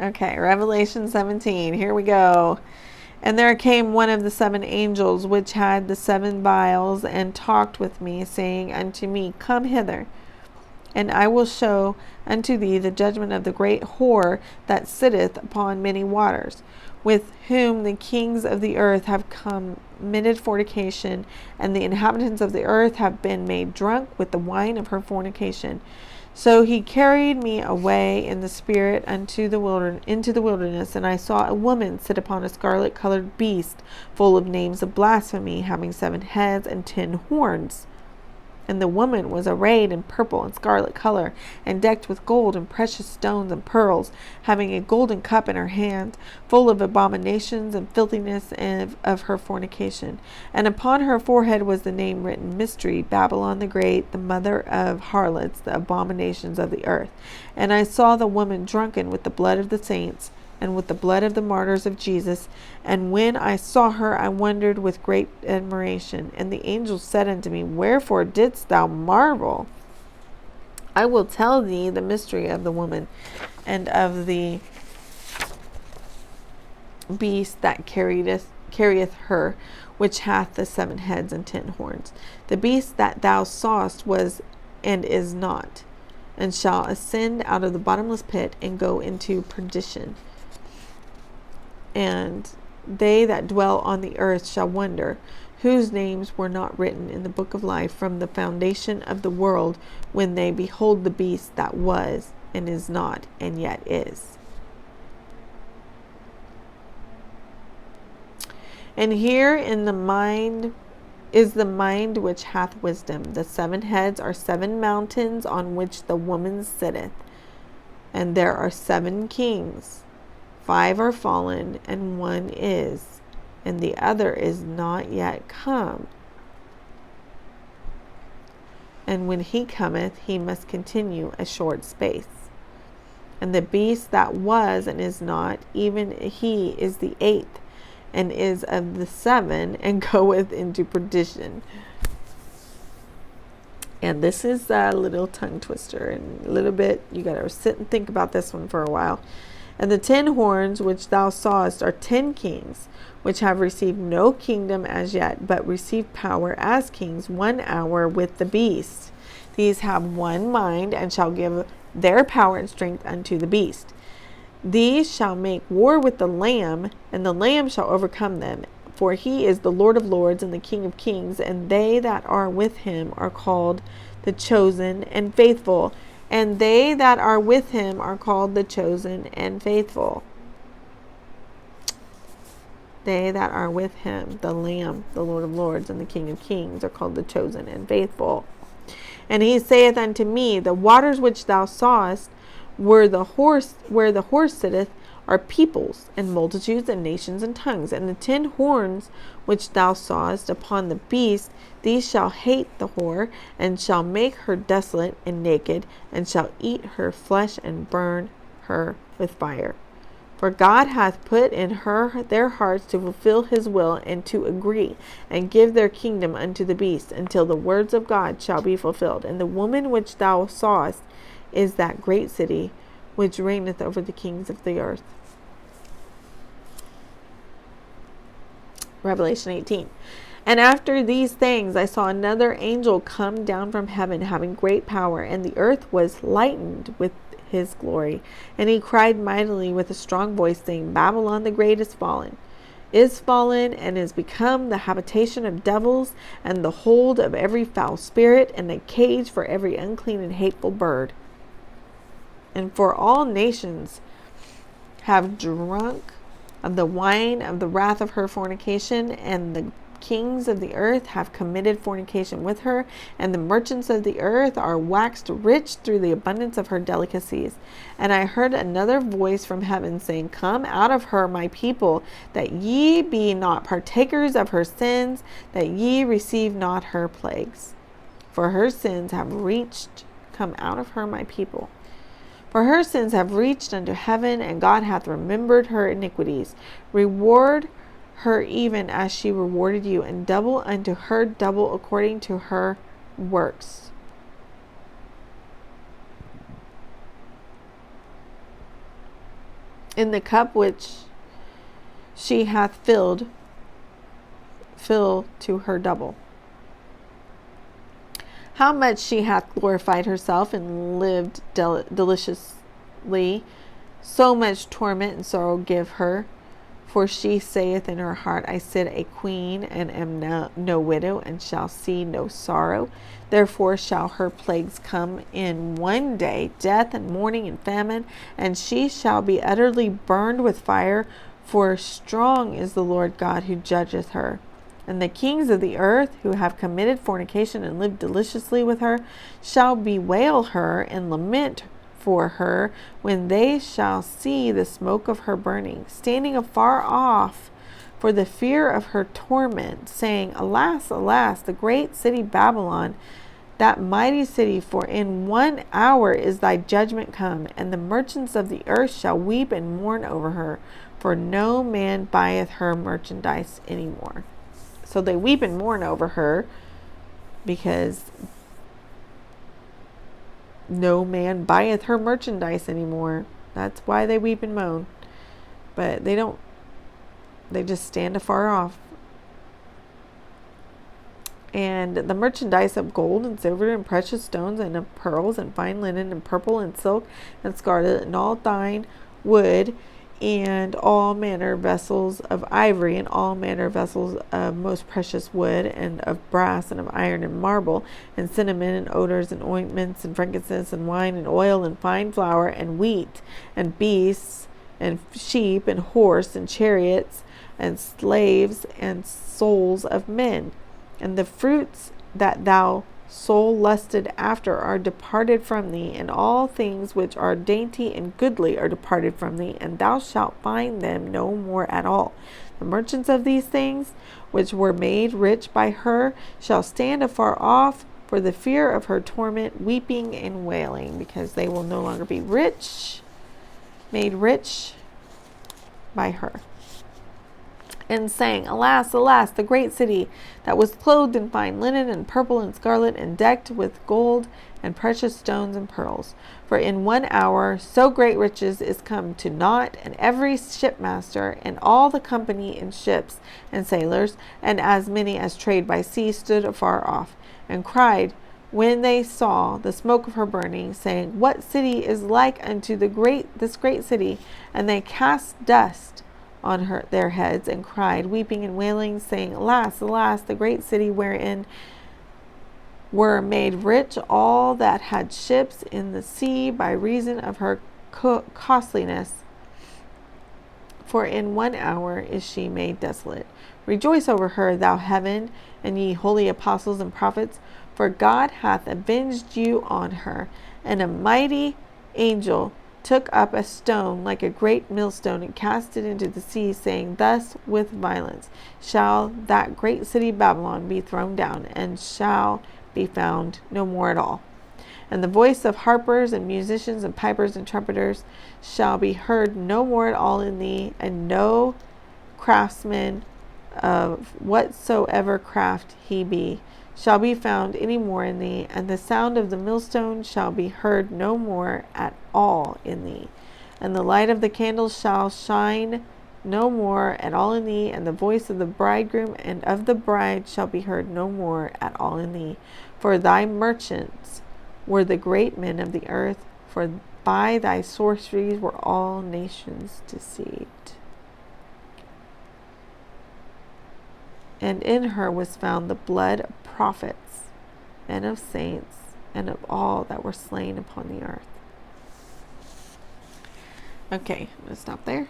Okay, Revelation 17. Here we go. And there came one of the 7 angels which had the 7 vials, and talked with me, saying unto me, Come hither, and I will show unto thee the judgment of the great whore that sitteth upon many waters, with whom the kings of the earth have committed fornication, and the inhabitants of the earth have been made drunk with the wine of her fornication. So he carried me away in the spirit into the wilderness, and I saw a woman sit upon a scarlet-colored beast, full of names of blasphemy, having 7 heads and 10 horns. And the woman was arrayed in purple and scarlet color, and decked with gold and precious stones and pearls, having a golden cup in her hand, full of abominations and filthiness of her fornication. And upon her forehead was the name written, Mystery, Babylon the Great, the mother of harlots, the abominations of the earth. And I saw the woman drunken with the blood of the saints, and with the blood of the martyrs of Jesus. And when I saw her, I wondered with great admiration. And the angel said unto me, Wherefore didst thou marvel? I will tell thee the mystery of the woman, and of the beast that carrieth her, which hath the 7 heads and 10 horns. The beast that thou sawest was and is not, and shall ascend out of the bottomless pit, and go into perdition. And they that dwell on the earth shall wonder, whose names were not written in the book of life from the foundation of the world, when they behold the beast that was, and is not, and yet is. And here in the mind is the mind which hath wisdom. The 7 heads are 7 mountains on which the woman sitteth, and there are 7 kings. 5 are fallen, and 1 is, and the other is not yet come. And when he cometh, he must continue a short space. And the beast that was and is not, even he is the 8th, and is of the 7, and goeth into perdition. And this is a little tongue twister, and a little bit, you got to sit and think about this one for a while. And the 10 horns which thou sawest are 10 kings, which have received no kingdom as yet, but receive power as kings 1 hour with the beast. These have one mind, and shall give their power and strength unto the beast. These shall make war with the Lamb, and the Lamb shall overcome them. For he is the Lord of lords and the King of kings, and they that are with him are called the chosen and faithful. And they that are with him are called the chosen and faithful. They that are with him, the Lamb, the Lord of lords, and the King of kings, are called the chosen and faithful. And he saith unto me, The waters which thou sawest, where the horse sitteth, are peoples, and multitudes, and nations, and tongues. And the 10 horns which thou sawest upon the beast, these shall hate the whore, and shall make her desolate and naked, and shall eat her flesh, and burn her with fire. For God hath put in their hearts to fulfill his will, and to agree, and give their kingdom unto the beast, until the words of God shall be fulfilled. And the woman which thou sawest is that great city, which reigneth over the kings of the earth. Revelation 18. And after these things I saw another angel come down from heaven, having great power, and the earth was lightened with his glory. And he cried mightily with a strong voice, saying, Babylon the great is fallen, and is become the habitation of devils, and the hold of every foul spirit, and a cage for every unclean and hateful bird. And for all nations have drunk of the wine of the wrath of her fornication, and the kings of the earth have committed fornication with her, and the merchants of the earth are waxed rich through the abundance of her delicacies. And I heard another voice from heaven saying, Come out of her, my people, that ye be not partakers of her sins, that ye receive not her plagues. For her sins have come out of her, my people. For her sins have reached unto heaven, and God hath remembered her iniquities. Reward her even as she rewarded you, and double unto her double according to her works. in the cup which she hath filled, fill to her double. How much she hath glorified herself and lived deliciously, so much torment and sorrow give her. For she saith in her heart, I sit a queen, and am no widow, and shall see no sorrow. Therefore shall her plagues come in one day, death and mourning and famine, and she shall be utterly burned with fire, for strong is the Lord God who judgeth her. And the kings of the earth, who have committed fornication and lived deliciously with her, shall bewail her and lament for her when they shall see the smoke of her burning, standing afar off for the fear of her torment, saying, Alas, alas, the great city Babylon, that mighty city, for in 1 hour is thy judgment come, and the merchants of the earth shall weep and mourn over her, for no man buyeth her merchandise any more. So they weep and mourn over her because no man buyeth her merchandise anymore. That's why they weep and moan. But they don't. They just stand afar off. And the merchandise of gold and silver and precious stones and of pearls and fine linen and purple and silk and scarlet and all fine wood and all manner vessels of ivory and all manner vessels of most precious wood and of brass and of iron and marble and cinnamon and odors and ointments and frankincense and wine and oil and fine flour and wheat and beasts and sheep and horse and chariots and slaves and souls of men. And the fruits that thou soul lusted after are departed from thee, and all things which are dainty and goodly are departed from thee, and thou shalt find them no more at all. The merchants of these things, which were made rich by her, shall stand afar off for the fear of her torment, weeping and wailing, because they will no longer be rich, made rich by her. And saying, Alas, alas, the great city that was clothed in fine linen and purple and scarlet and decked with gold and precious stones and pearls. For in 1 hour so great riches is come to naught, and every shipmaster and all the company in ships and sailors, and as many as trade by sea, stood afar off, and cried when they saw the smoke of her burning, saying, What city is like unto this great city? And they cast dust on their heads, and cried, weeping and wailing, saying, Alas, alas, the great city wherein were made rich all that had ships in the sea by reason of her costliness. For in 1 hour is she made desolate. Rejoice over her, thou heaven, and ye holy apostles and prophets, for God hath avenged you on her. And a mighty angel took up a stone like a great millstone and cast it into the sea, saying, Thus with violence shall that great city Babylon be thrown down, and shall be found no more at all. And the voice of harpers and musicians and pipers and trumpeters shall be heard no more at all in thee, and no craftsman of whatsoever craft he be shall be found any more in thee, and the sound of the millstone shall be heard no more at all in thee, and the light of the candles shall shine no more at all in thee, and the voice of the bridegroom and of the bride shall be heard no more at all in thee. For thy merchants were the great men of the earth, for by thy sorceries were all nations deceived. And in her was found the blood of prophets and of saints and of all that were slain upon the earth. Okay, I'm going to stop there.